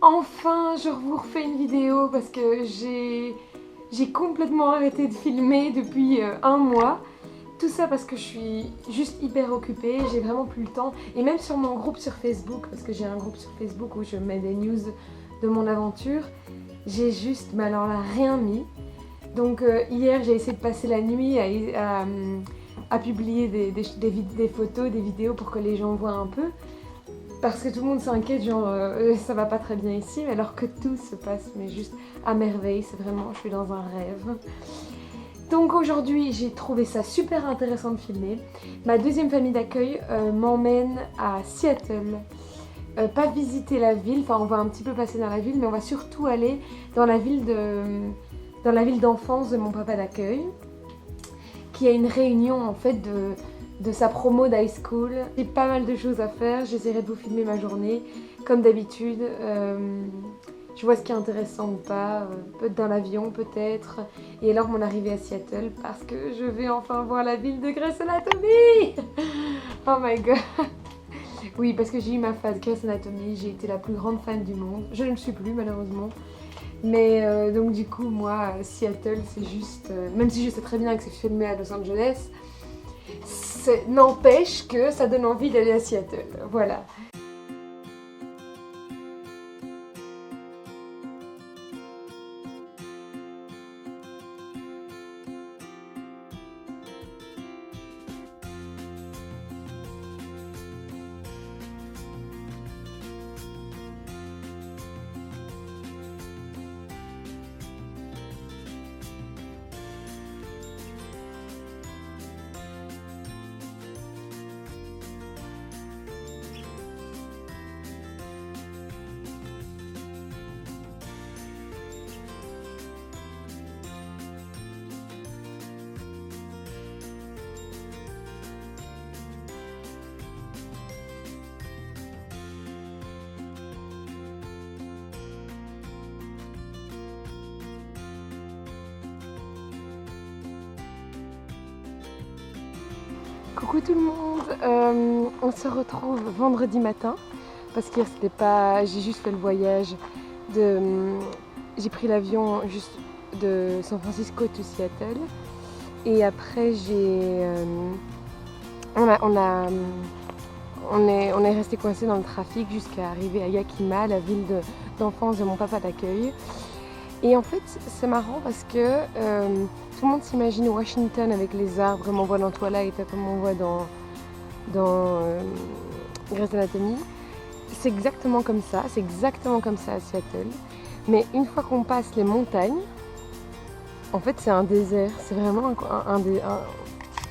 Enfin, je vous refais une vidéo parce que j'ai complètement arrêté de filmer depuis un mois. Tout ça parce que je suis juste hyper occupée, j'ai vraiment plus le temps. Et même sur mon groupe sur Facebook, parce que j'ai un groupe sur Facebook où je mets des news de mon aventure, j'ai juste, mais alors là, rien mis. Donc hier, j'ai essayé de passer la nuit à publier des photos, des vidéos pour que les gens voient un peu. Parce que tout le monde s'inquiète, genre ça va pas très bien ici, alors que tout se passe mais juste à merveille, c'est vraiment, je suis dans un rêve. Donc aujourd'hui, j'ai trouvé ça super intéressant de filmer. Ma deuxième famille d'accueil m'emmène à Seattle. Pas visiter la ville, enfin on va un petit peu passer dans la ville, mais on va surtout aller dans la ville d'enfance de mon papa d'accueil, qui a une réunion en fait de sa promo d'high school. J'ai pas mal de choses à faire, j'essaierai de vous filmer ma journée comme d'habitude. Je vois ce qui est intéressant ou pas, peut-être dans l'avion peut-être. Et alors mon arrivée à Seattle parce que je vais enfin voir la ville de Grey's Anatomy. Oh my god. Oui, parce que j'ai eu ma phase Grey's Anatomy, j'ai été la plus grande fan du monde. Je ne le suis plus malheureusement. Mais donc du coup moi Seattle c'est juste, même si je sais très bien que c'est filmé à Los Angeles, n'empêche que ça donne envie d'aller à Seattle, voilà. Coucou tout le monde, on se retrouve vendredi matin parce qu'hier c'était pas, j'ai juste fait le voyage j'ai pris l'avion juste de San Francisco to Seattle et après on est resté coincé dans le trafic jusqu'à arriver à Yakima, la ville d'enfance de mon papa d'accueil. Et en fait c'est marrant parce que tout le monde s'imagine Washington avec les arbres comme on voit dans Twilight, comme on voit dans Grey's Anatomy. C'est exactement comme ça à Seattle. Mais une fois qu'on passe les montagnes, en fait c'est un désert, c'est vraiment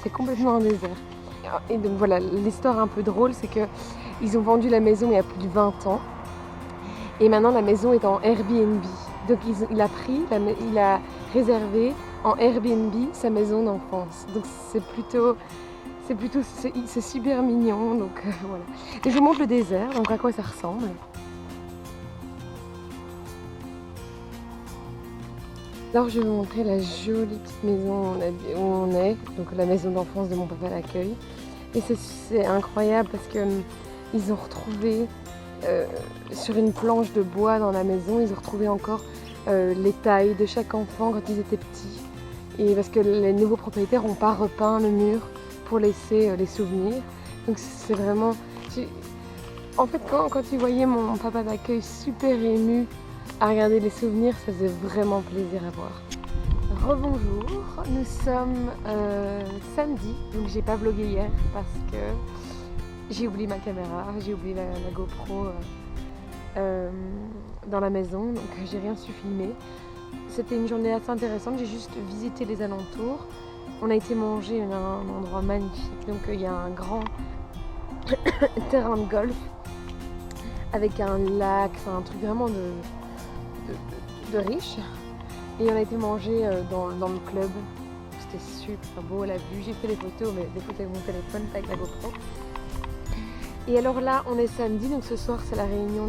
c'est complètement un désert. Et donc voilà, l'histoire un peu drôle c'est qu'ils ont vendu la maison il y a plus de 20 ans. Et maintenant la maison est en Airbnb. Donc il a réservé en Airbnb sa maison d'enfance. Donc c'est super mignon. Donc voilà. Et je vous montre le désert, donc à quoi ça ressemble. Alors je vais vous montrer la jolie petite maison où on est, donc la maison d'enfance de mon papa d'accueil. Et c'est incroyable parce qu'ils ont retrouvé sur une planche de bois dans la maison, ils ont retrouvé encore les tailles de chaque enfant quand ils étaient petits. Et parce que les nouveaux propriétaires n'ont pas repeint le mur pour laisser les souvenirs. Donc c'est vraiment... En fait quand tu voyais mon papa d'accueil super ému à regarder les souvenirs, ça faisait vraiment plaisir à voir. Rebonjour, nous sommes samedi, donc j'ai pas vlogué hier parce que j'ai oublié ma caméra, j'ai oublié la GoPro dans la maison, donc j'ai rien su filmer. C'était une journée assez intéressante, j'ai juste visité les alentours. On a été manger à un endroit magnifique, donc il y a un grand terrain de golf avec un lac, enfin un truc vraiment de riche. Et on a été manger dans le club, c'était super beau la vue, j'ai fait des photos, mais des photos avec mon téléphone, pas avec la GoPro. Et alors là, on est samedi, donc ce soir c'est la réunion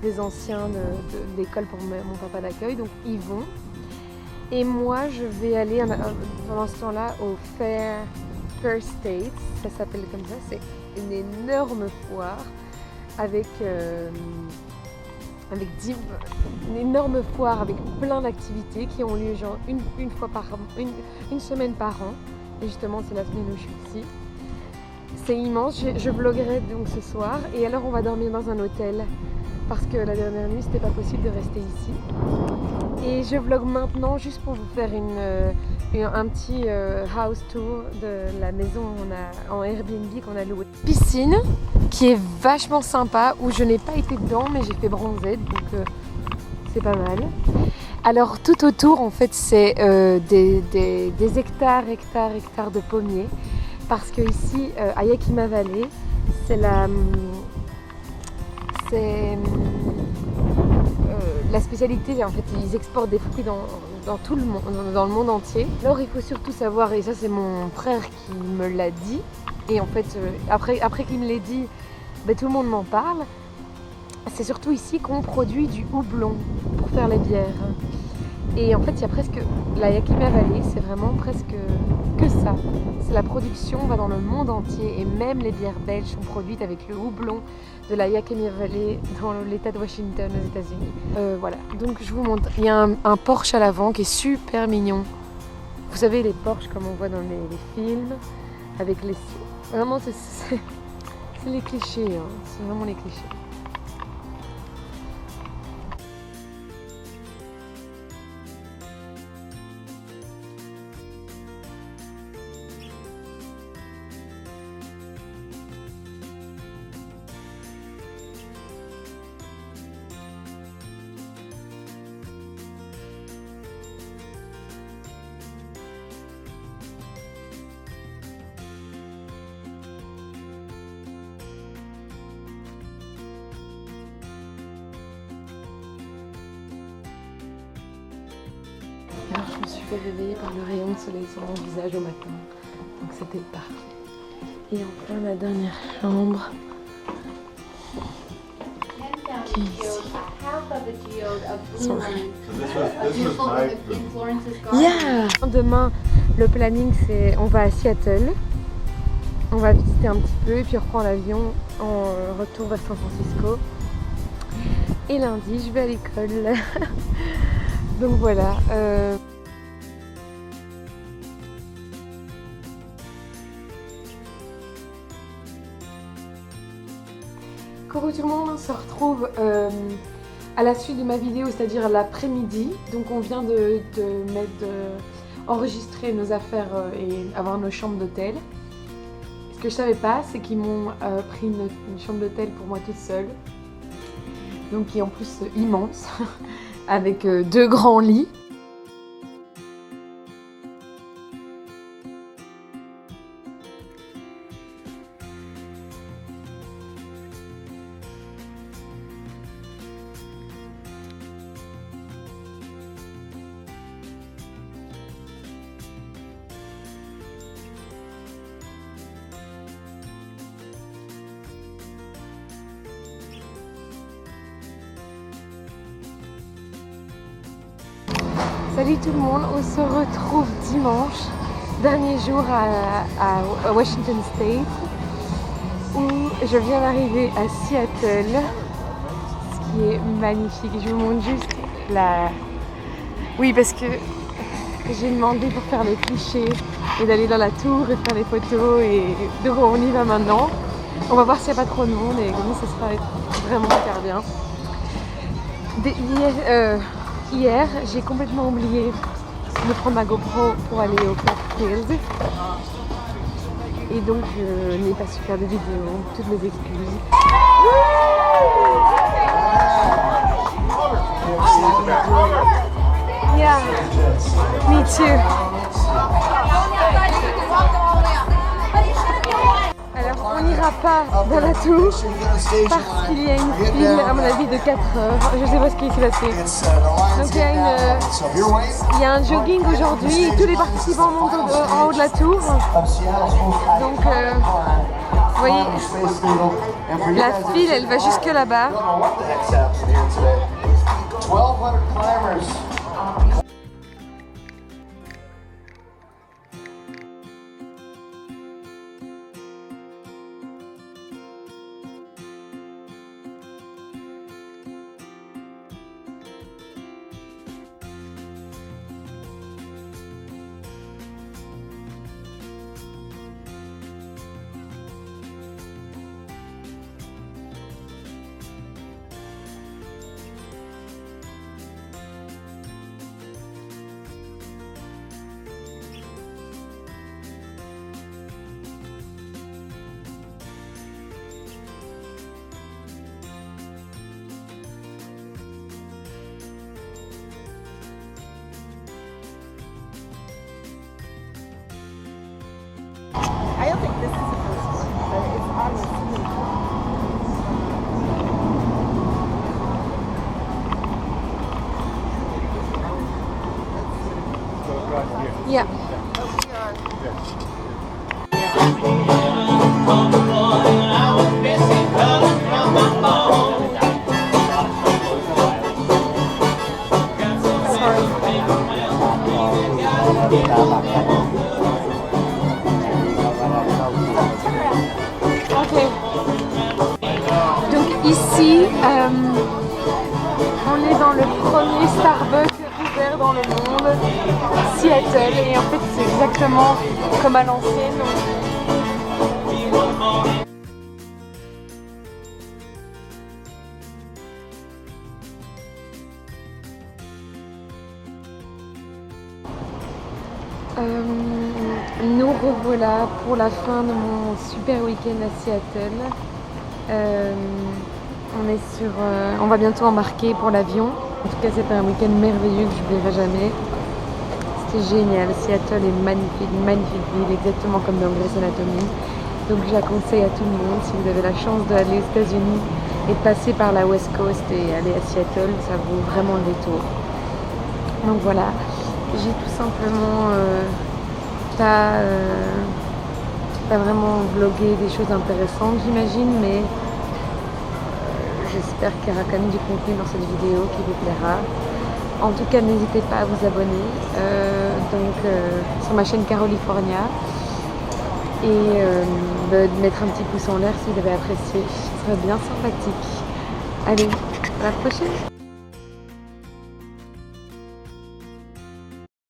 des anciens d'école pour mon papa d'accueil, donc ils vont. Et moi, je vais aller pendant ce temps-là au Fair States, ça s'appelle comme ça, c'est une énorme foire avec avec une énorme foire avec plein d'activités qui ont lieu genre une fois une semaine par an. Et justement, c'est la semaine où je suis ici. C'est immense, je vloggerai donc ce soir et alors on va dormir dans un hôtel parce que la dernière nuit c'était pas possible de rester ici. Et je vlog maintenant juste pour vous faire un petit house tour de la maison en Airbnb qu'on a louée. Piscine qui est vachement sympa où je n'ai pas été dedans mais j'ai fait bronzette donc c'est pas mal. Alors tout autour en fait c'est des hectares de pommiers. Parce que ici, à Yakima Valley, c'est la spécialité. En fait, ils exportent des fruits dans tout le monde, dans le monde entier. Alors, il faut surtout savoir, et ça c'est mon frère qui me l'a dit, et en fait, après qu'il me l'ait dit, ben, tout le monde m'en parle. C'est surtout ici qu'on produit du houblon pour faire les bières. Et en fait, il y a presque la Yakima Valley, c'est vraiment presque que ça. C'est la production va dans le monde entier et même les bières belges sont produites avec le houblon de la Yakima Valley dans l'état de Washington aux États-Unis. Voilà, donc je vous montre. Il y a un Porsche à l'avant qui est super mignon. Vous savez, les Porsche comme on voit dans les films, avec les... Vraiment, c'est les clichés, hein. C'est vraiment les clichés. Alors je me suis fait réveiller par le rayon de soleil sur mon visage au matin, donc c'était parfait. Et enfin la dernière chambre qui est ici. Yeah. Demain le planning c'est on va à Seattle, on va visiter un petit peu et puis on reprend l'avion en retour vers San Francisco. Et lundi je vais à l'école. Donc voilà. Coucou tout le monde, on se retrouve à la suite de ma vidéo, c'est-à-dire l'après-midi. Donc on vient enregistrer nos affaires et avoir nos chambres d'hôtel. Ce que je savais pas, c'est qu'ils m'ont pris une chambre d'hôtel pour moi toute seule. Donc qui est en plus immense, avec 2 grands lits. Salut tout le monde, on se retrouve dimanche, dernier jour à Washington State, où je viens d'arriver à Seattle, ce qui est magnifique. Je vous montre juste la... Oui, parce que j'ai demandé pour faire les clichés et d'aller dans la tour et faire les photos, et donc on y va maintenant. On va voir s'il n'y a pas trop de monde et comme ça sera vraiment hyper bien. Hier, j'ai complètement oublié de prendre ma GoPro pour aller au Catskills. Et donc, je n'ai pas su faire de vidéo. Toutes mes excuses. Yeah, me too. Alors, on n'ira pas dans la tour parce qu'il y a une file, à mon avis, de 4 heures. Je sais pas ce qui s'est passé. Donc il y a un jogging aujourd'hui. Tous les participants montent en haut de la tour. Donc, vous voyez, la file, elle va jusque là-bas. Yeah. Ok. Donc ici, on est dans le premier Starbucks ouvert dans le monde, Seattle, et en fait c'est exactement comme à l'ancienne. Nous revoilà pour la fin de mon super week-end à Seattle. On va bientôt embarquer pour l'avion. En tout cas, c'était un week-end merveilleux que je n'oublierai jamais. C'était génial. Seattle est magnifique, magnifique ville, exactement comme dans Grey's Anatomy. Donc, je la conseille à tout le monde. Si vous avez la chance d'aller aux États-Unis et de passer par la West Coast et aller à Seattle, ça vaut vraiment le détour. Donc voilà, j'ai tout simplement pas vraiment vlogué des choses intéressantes, j'imagine, mais j'espère qu'il y aura quand même du contenu dans cette vidéo qui vous plaira. En tout cas, n'hésitez pas à vous abonner sur ma chaîne Carolifornia et de mettre un petit pouce en l'air si vous avez apprécié. Ce serait bien sympathique. Allez, à la prochaine!